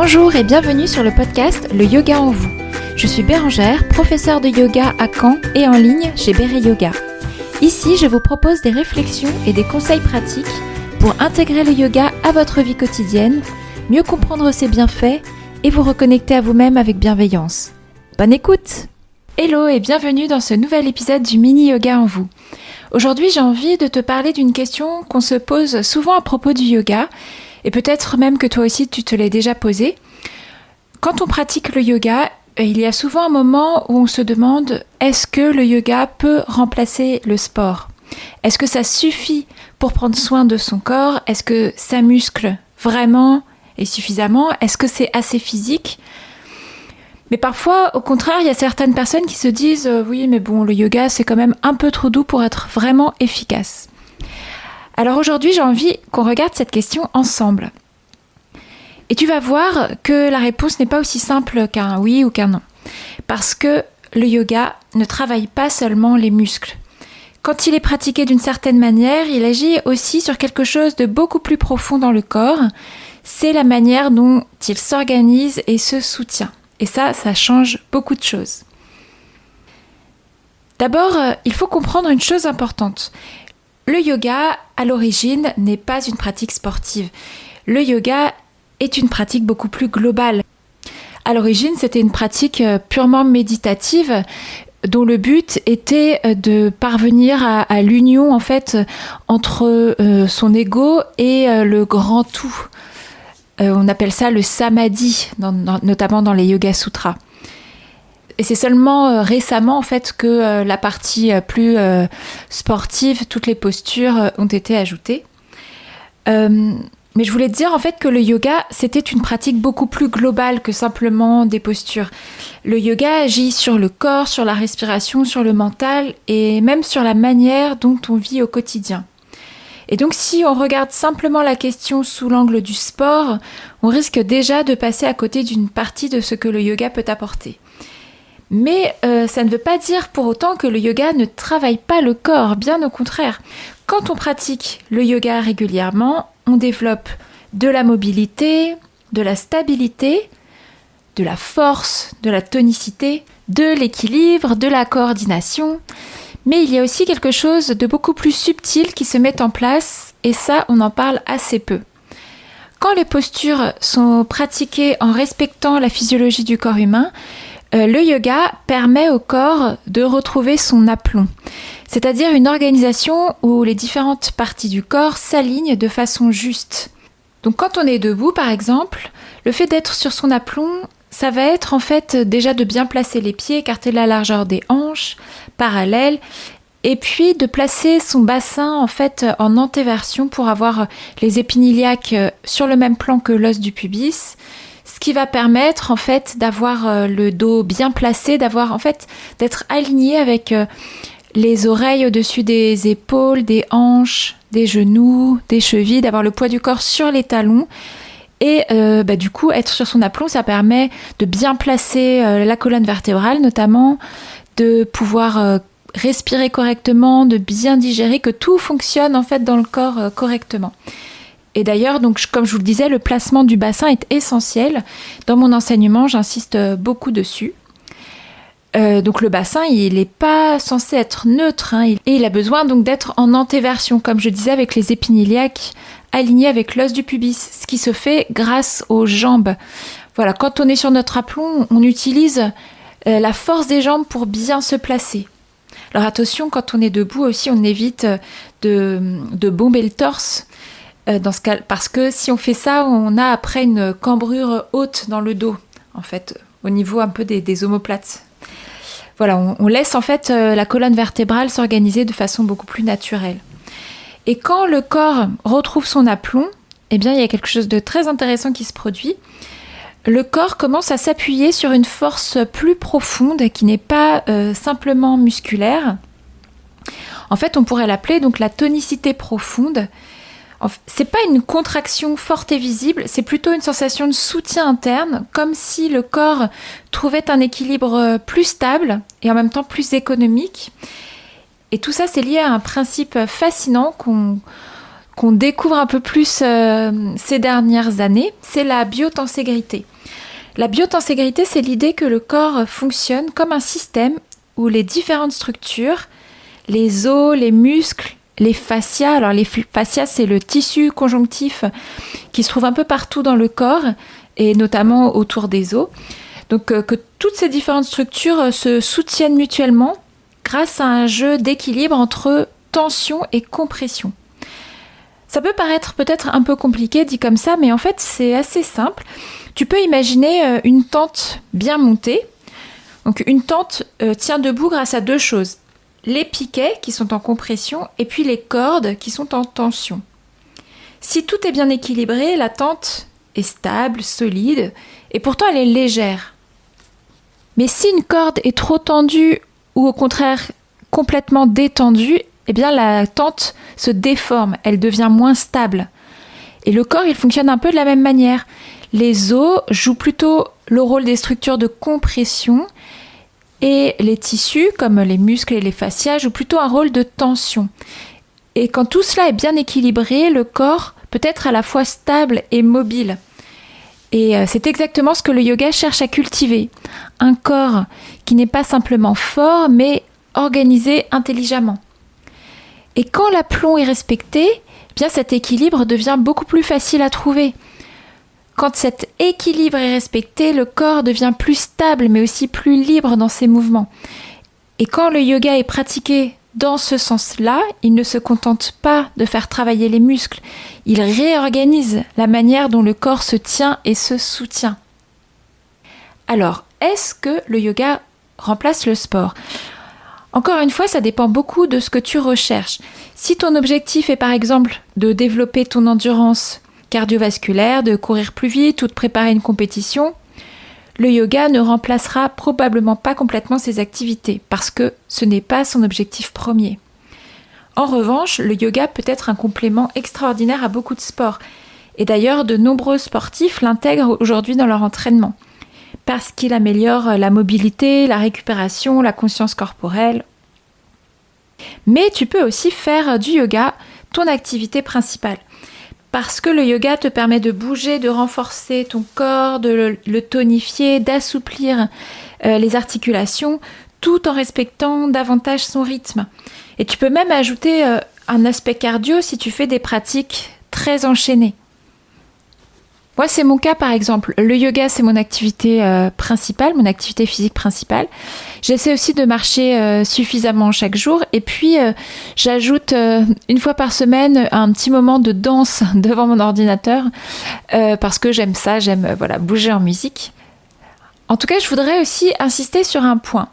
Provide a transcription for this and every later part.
Bonjour et bienvenue sur le podcast Le Yoga en vous. Je suis Bérangère, professeure de yoga à Caen et en ligne chez Béré Yoga. Ici, je vous propose des réflexions et des conseils pratiques pour intégrer le yoga à votre vie quotidienne, mieux comprendre ses bienfaits et vous reconnecter à vous-même avec bienveillance. Bonne écoute! Hello et bienvenue dans ce nouvel épisode du Mini Yoga en vous. Aujourd'hui, j'ai envie de te parler d'une question qu'on se pose souvent à propos du yoga, et peut-être même que toi aussi tu te l'as déjà posée. Quand on pratique le yoga, il y a souvent un moment où on se demande est-ce que le yoga peut remplacer le sport ? Est-ce que ça suffit pour prendre soin de son corps ? Est-ce que ça muscle vraiment et suffisamment ? Est-ce que c'est assez physique ? Mais parfois, au contraire, il y a certaines personnes qui se disent oui, mais bon, le yoga, c'est quand même un peu trop doux pour être vraiment efficace. Alors aujourd'hui, j'ai envie qu'on regarde cette question ensemble. Et tu vas voir que la réponse n'est pas aussi simple qu'un oui ou qu'un non. Parce que le yoga ne travaille pas seulement les muscles. Quand il est pratiqué d'une certaine manière, il agit aussi sur quelque chose de beaucoup plus profond dans le corps. C'est la manière dont il s'organise et se soutient. Et ça change beaucoup de choses. D'abord, il faut comprendre une chose importante. Le yoga, à l'origine, n'est pas une pratique sportive. Le yoga est une pratique beaucoup plus globale. À l'origine, c'était une pratique purement méditative dont le but était de parvenir à l'union en fait entre son ego et le grand tout. On appelle ça le samadhi, notamment dans les Yoga Sutras. Et c'est seulement récemment en fait que la partie plus sportive, toutes les postures ont été ajoutées. Mais je voulais te dire en fait que le yoga, c'était une pratique beaucoup plus globale que simplement des postures. Le yoga agit sur le corps, sur la respiration, sur le mental et même sur la manière dont on vit au quotidien. Et donc si on regarde simplement la question sous l'angle du sport, on risque déjà de passer à côté d'une partie de ce que le yoga peut apporter. Mais ça ne veut pas dire pour autant que le yoga ne travaille pas le corps, bien au contraire. Quand on pratique le yoga régulièrement, on développe de la mobilité, de la stabilité, de la force, de la tonicité, de l'équilibre, de la coordination. Mais il y a aussi quelque chose de beaucoup plus subtil qui se met en place et ça, on en parle assez peu. Quand les postures sont pratiquées en respectant la physiologie du corps humain, le yoga permet au corps de retrouver son aplomb, c'est-à-dire une organisation où les différentes parties du corps s'alignent de façon juste. Donc quand on est debout par exemple, le fait d'être sur son aplomb, ça va être en fait déjà de bien placer les pieds, écarter la largeur des hanches, parallèles, et puis de placer son bassin en fait en antéversion pour avoir les épiniliaques sur le même plan que l'os du pubis, ce qui va permettre en fait d'avoir le dos bien placé, d'être aligné avec les oreilles au-dessus des épaules, des hanches, des genoux, des chevilles, d'avoir le poids du corps sur les talons. Et du coup, être sur son aplomb, ça permet de bien placer la colonne vertébrale notamment, de pouvoir respirer correctement, de bien digérer, que tout fonctionne en fait dans le corps correctement. Et d'ailleurs, donc, comme je vous le disais, le placement du bassin est essentiel. Dans mon enseignement, j'insiste beaucoup dessus. Donc le bassin, il n'est pas censé être neutre, et il a besoin donc d'être en antéversion, comme je disais, avec les épiniliaques alignés avec l'os du pubis, ce qui se fait grâce aux jambes. Voilà, quand on est sur notre aplomb, on utilise la force des jambes pour bien se placer. Alors attention, quand on est debout aussi, on évite de bomber le torse, dans ce cas, parce que si on fait ça, on a après une cambrure haute dans le dos, en fait, au niveau un peu des omoplates. Voilà, on laisse en fait la colonne vertébrale s'organiser de façon beaucoup plus naturelle. Et quand le corps retrouve son aplomb, eh bien, il y a quelque chose de très intéressant qui se produit. Le corps commence à s'appuyer sur une force plus profonde qui n'est pas simplement musculaire. En fait, on pourrait l'appeler donc la tonicité profonde. C'est pas une contraction forte et visible, c'est plutôt une sensation de soutien interne, comme si le corps trouvait un équilibre plus stable et en même temps plus économique. Et tout ça, c'est lié à un principe fascinant qu'on qu'on découvre un peu plus ces dernières années, c'est la biotenségrité. La biotenségrité, c'est l'idée que le corps fonctionne comme un système où les différentes structures, les os, les muscles, les fascias, alors les fascias, c'est le tissu conjonctif qui se trouve un peu partout dans le corps et notamment autour des os. Donc que toutes ces différentes structures se soutiennent mutuellement grâce à un jeu d'équilibre entre tension et compression. Ça peut paraître peut-être un peu compliqué dit comme ça, mais en fait c'est assez simple. Tu peux imaginer une tente bien montée. Donc une tente tient debout grâce à deux choses. Les piquets qui sont en compression et puis les cordes qui sont en tension. Si tout est bien équilibré, la tente est stable, solide et pourtant elle est légère. Mais si une corde est trop tendue ou au contraire complètement détendue, eh bien la tente se déforme, elle devient moins stable. Et le corps, il fonctionne un peu de la même manière. Les os jouent plutôt le rôle des structures de compression et les tissus, comme les muscles et les fascias, jouent plutôt un rôle de tension. Et quand tout cela est bien équilibré, le corps peut être à la fois stable et mobile. Et c'est exactement ce que le yoga cherche à cultiver. Un corps qui n'est pas simplement fort, mais organisé intelligemment. Et quand l'aplomb est respecté, eh bien cet équilibre devient beaucoup plus facile à trouver. Quand cet équilibre est respecté, le corps devient plus stable, mais aussi plus libre dans ses mouvements. Et quand le yoga est pratiqué dans ce sens-là, il ne se contente pas de faire travailler les muscles, il réorganise la manière dont le corps se tient et se soutient. Alors, est-ce que le yoga remplace le sport ? Encore une fois, ça dépend beaucoup de ce que tu recherches. Si ton objectif est par exemple de développer ton endurance cardiovasculaire, de courir plus vite ou de préparer une compétition, le yoga ne remplacera probablement pas complètement ces activités parce que ce n'est pas son objectif premier. En revanche, le yoga peut être un complément extraordinaire à beaucoup de sports. Et d'ailleurs, de nombreux sportifs l'intègrent aujourd'hui dans leur entraînement parce qu'il améliore la mobilité, la récupération, la conscience corporelle. Mais tu peux aussi faire du yoga ton activité principale. Parce que le yoga te permet de bouger, de renforcer ton corps, de le tonifier, d'assouplir les articulations, tout en respectant davantage son rythme. Et tu peux même ajouter un aspect cardio si tu fais des pratiques très enchaînées. Moi, c'est mon cas par exemple. Le yoga, c'est mon activité principale, mon activité physique principale. J'essaie aussi de marcher suffisamment chaque jour. Et puis, j'ajoute une fois par semaine un petit moment de danse devant mon ordinateur parce que j'aime ça, j'aime bouger en musique. En tout cas, je voudrais aussi insister sur un point.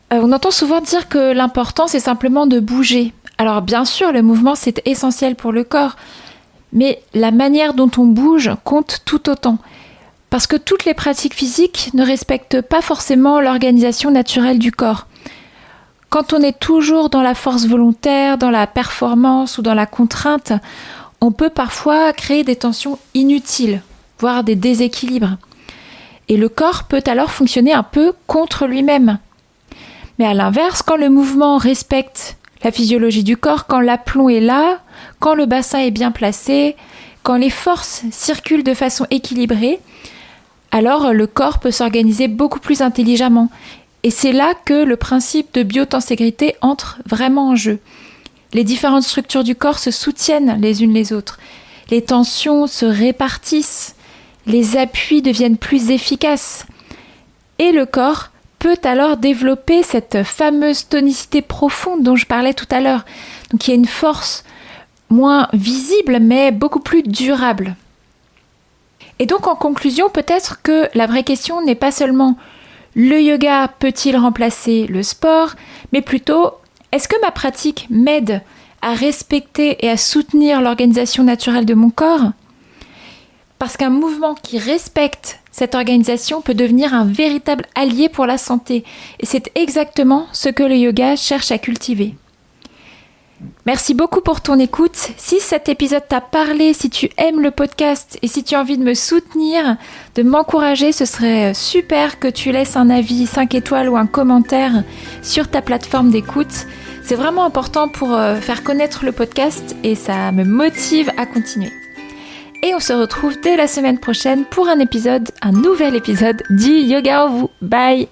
On entend souvent dire que l'important, c'est simplement de bouger. Alors bien sûr, le mouvement, c'est essentiel pour le corps. Mais la manière dont on bouge compte tout autant. Parce que toutes les pratiques physiques ne respectent pas forcément l'organisation naturelle du corps. Quand on est toujours dans la force volontaire, dans la performance ou dans la contrainte, on peut parfois créer des tensions inutiles, voire des déséquilibres. Et le corps peut alors fonctionner un peu contre lui-même. Mais à l'inverse, quand le mouvement respecte la physiologie du corps, quand l'aplomb est là, quand le bassin est bien placé, quand les forces circulent de façon équilibrée, alors le corps peut s'organiser beaucoup plus intelligemment. Et c'est là que le principe de biotenségrité entre vraiment en jeu. Les différentes structures du corps se soutiennent les unes les autres. Les tensions se répartissent. Les appuis deviennent plus efficaces. Et le corps peut alors développer cette fameuse tonicité profonde dont je parlais tout à l'heure. Donc il y a une force moins visible mais beaucoup plus durable. Et donc en conclusion, peut-être que la vraie question n'est pas seulement le yoga peut-il remplacer le sport, mais plutôt est-ce que ma pratique m'aide à respecter et à soutenir l'organisation naturelle de mon corps ? Parce qu'un mouvement qui respecte cette organisation peut devenir un véritable allié pour la santé. Et c'est exactement ce que le yoga cherche à cultiver. Merci beaucoup pour ton écoute. Si cet épisode t'a parlé, si tu aimes le podcast et si tu as envie de me soutenir, de m'encourager, ce serait super que tu laisses un avis 5 étoiles ou un commentaire sur ta plateforme d'écoute. C'est vraiment important pour faire connaître le podcast et ça me motive à continuer. Et on se retrouve dès la semaine prochaine pour un nouvel épisode du Yoga en vous. Bye!